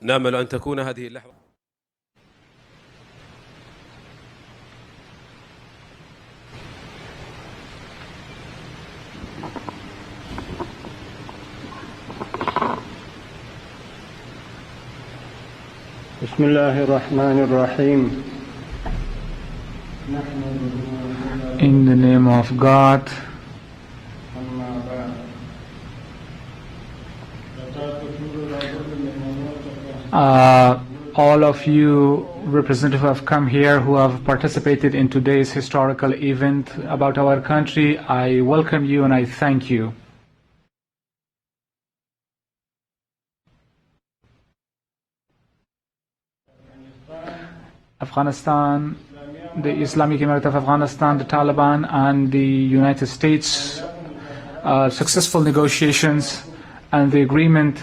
نأمل أن تكون هذه اللحظة بسم الله الرحمن الرحيم. In the name of God. All of you representatives who have come here, who have participated in today's historical event about our country, I welcome you and I thank you. Afghanistan, the Islamic Emirate of Afghanistan, the Taliban, and the United States, successful negotiations and the agreement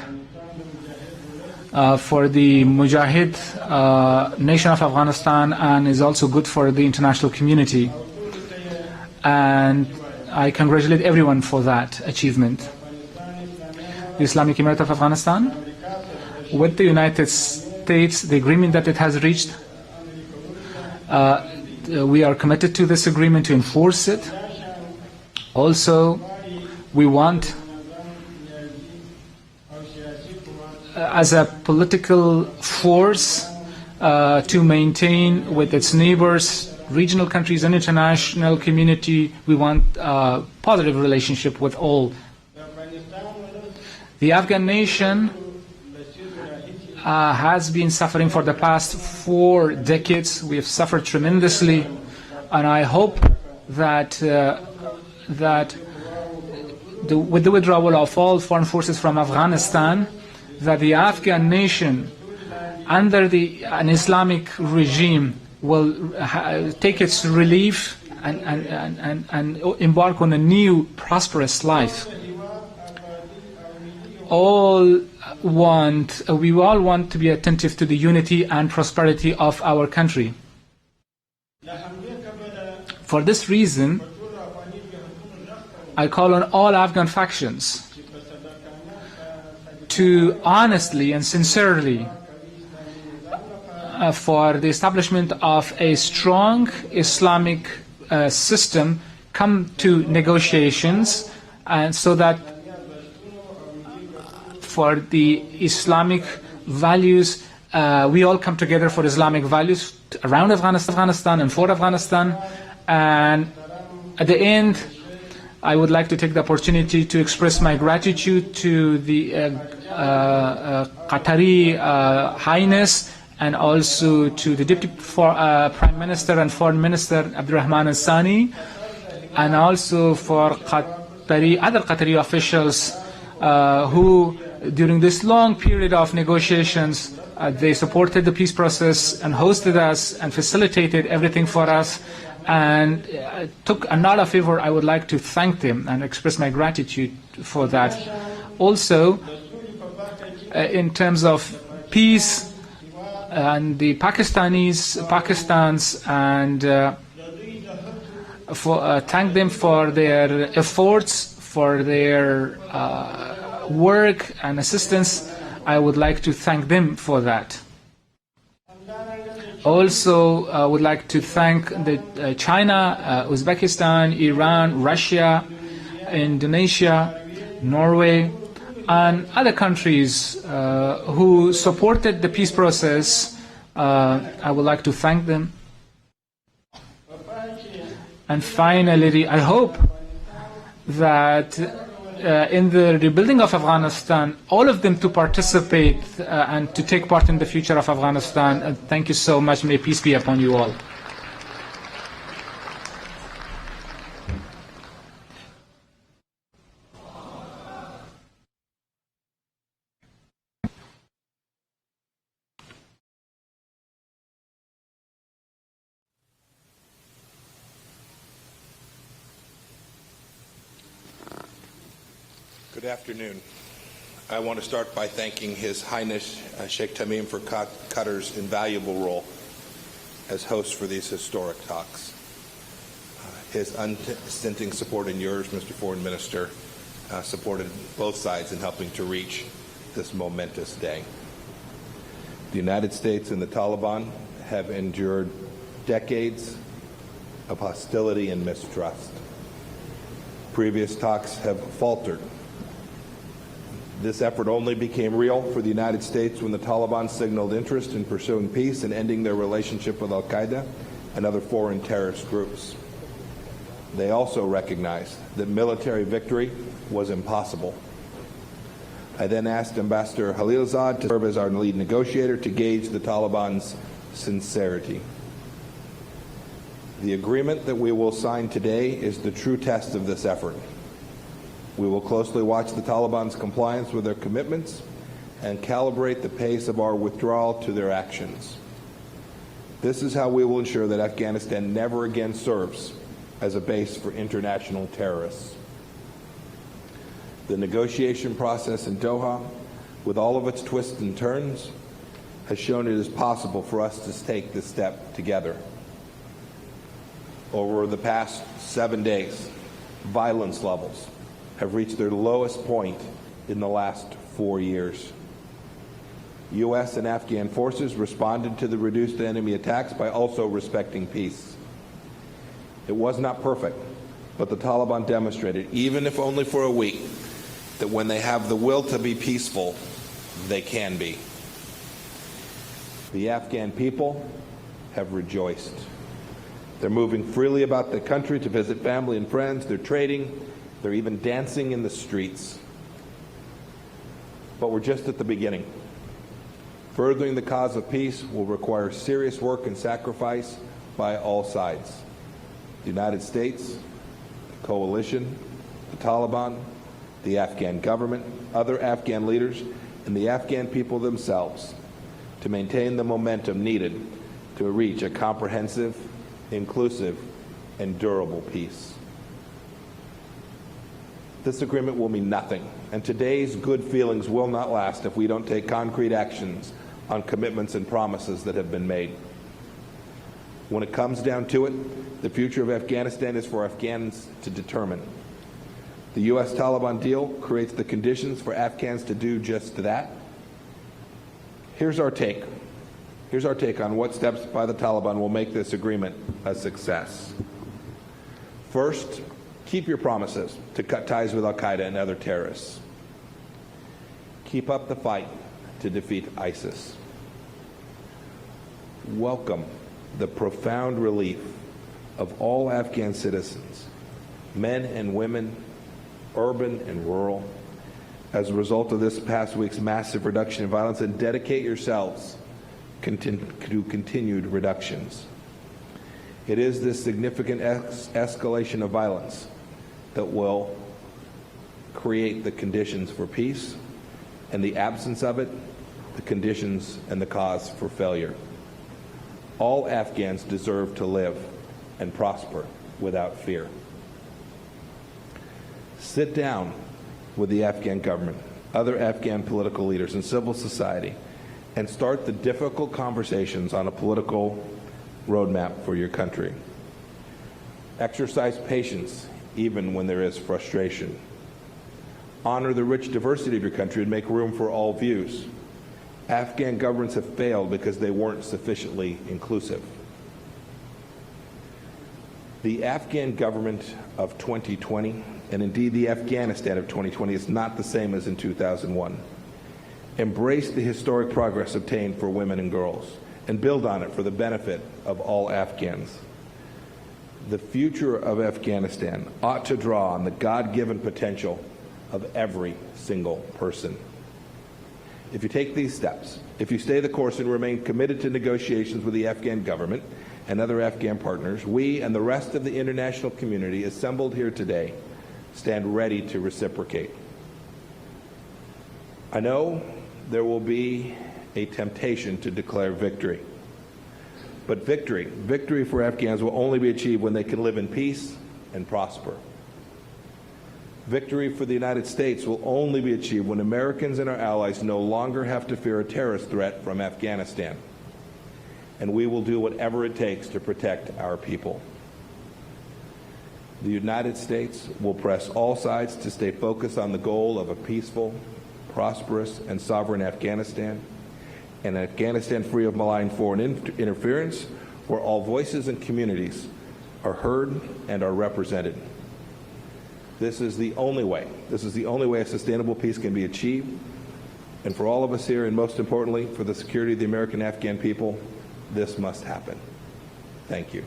for the Mujahid nation of Afghanistan, and is also good for the international community. And I congratulate everyone for that achievement. The Islamic Emirate of Afghanistan, with the United States, the agreement that it has reached, we are committed to this agreement to enforce it. Also, we want, as a political force, to maintain with its neighbors, regional countries and international community, we want a positive relationship with all. The Afghan nation has been suffering for the past 4 decades. We have suffered tremendously, and I hope that with the withdrawal of all foreign forces from Afghanistan, that the Afghan nation, under an Islamic regime, will take its relief and embark on a new prosperous life. We all want to be attentive to the unity and prosperity of our country. For this reason, I call on all Afghan factions to honestly and sincerely for the establishment of a strong Islamic system come to negotiations, and so that for the Islamic values, we all come together for Islamic values around Afghanistan and for Afghanistan. And at the end, I would like to take the opportunity to express my gratitude to the Qatari Highness, and also to the Deputy Prime Minister and Foreign Minister Abdurrahman Al-Sani, and also for other Qatari officials who, during this long period of negotiations, they supported the peace process and hosted us and facilitated everything for us, and took a lot of favor. I would like to thank them and express my gratitude for that. Also, in terms of peace, and the Pakistan's, and thank them for their efforts, for their work and assistance. I would like to thank them for that. Also, I would like to thank China, Uzbekistan, Iran, Russia, Indonesia, Norway, and other countries who supported the peace process. I would like to thank them. And finally, I hope that in the rebuilding of Afghanistan, all of them to participate and to take part in the future of Afghanistan. And thank you so much. May peace be upon you all. Good afternoon. I want to start by thanking His Highness Sheikh Tamim for Qatar's invaluable role as host for these historic talks. His unstinting support and yours, Mr. Foreign Minister, supported both sides in helping to reach this momentous day. The United States and the Taliban have endured decades of hostility and mistrust. Previous talks have faltered. This effort only became real for the United States when the Taliban signaled interest in pursuing peace and ending their relationship with Al-Qaeda and other foreign terrorist groups. They also recognized that military victory was impossible. I then asked Ambassador Khalilzad to serve as our lead negotiator to gauge the Taliban's sincerity. The agreement that we will sign today is the true test of this effort. We will closely watch the Taliban's compliance with their commitments and calibrate the pace of our withdrawal to their actions. This is how we will ensure that Afghanistan never again serves as a base for international terrorists. The negotiation process in Doha, with all of its twists and turns, has shown it is possible for us to take this step together. Over the past 7 days, violence levels have reached their lowest point in the last 4 years. U.S. and Afghan forces responded to the reduced enemy attacks by also respecting peace. It was not perfect, but the Taliban demonstrated, even if only for a week, that when they have the will to be peaceful, they can be. The Afghan people have rejoiced. They're moving freely about the country to visit family and friends. They're trading. They're even dancing in the streets. But we're just at the beginning. Furthering the cause of peace will require serious work and sacrifice by all sides. The United States, the coalition, the Taliban, the Afghan government, other Afghan leaders, and the Afghan people themselves to maintain the momentum needed to reach a comprehensive, inclusive, and durable peace. This agreement will mean nothing, and today's good feelings will not last if we don't take concrete actions on commitments and promises that have been made. When it comes down to it, the future of Afghanistan is for Afghans to determine. The US-Taliban deal creates the conditions for Afghans to do just that. Here's our take. Here's our take on what steps by the Taliban will make this agreement a success. First, keep your promises to cut ties with Al-Qaeda and other terrorists. Keep up the fight to defeat ISIS. Welcome the profound relief of all Afghan citizens, men and women, urban and rural, as a result of this past week's massive reduction in violence, and dedicate yourselves to continued reductions. It is this significant escalation of violence that will create the conditions for peace, and the absence of it, the conditions and the cause for failure. All Afghans deserve to live and prosper without fear. Sit down with the Afghan government, other Afghan political leaders, and civil society, and start the difficult conversations on a political roadmap for your country. Exercise patience even when there is frustration. Honor the rich diversity of your country and make room for all views. Afghan governments have failed because they weren't sufficiently inclusive. The Afghan government of 2020, and indeed the Afghanistan of 2020, is not the same as in 2001. Embrace the historic progress obtained for women and girls, and build on it for the benefit of all Afghans. The future of Afghanistan ought to draw on the God-given potential of every single person. If you take these steps, if you stay the course and remain committed to negotiations with the Afghan government and other Afghan partners, we and the rest of the international community assembled here today stand ready to reciprocate. I know there will be a temptation to declare victory. But victory for Afghans will only be achieved when they can live in peace and prosper. Victory for the United States will only be achieved when Americans and our allies no longer have to fear a terrorist threat from Afghanistan. And we will do whatever it takes to protect our people. The United States will press all sides to stay focused on the goal of a peaceful, prosperous, and sovereign Afghanistan, and an Afghanistan free of malign foreign interference, where all voices and communities are heard and are represented. This is the only way. This is the only way a sustainable peace can be achieved. And for all of us here, and most importantly, for the security of the American Afghan people, this must happen. Thank you.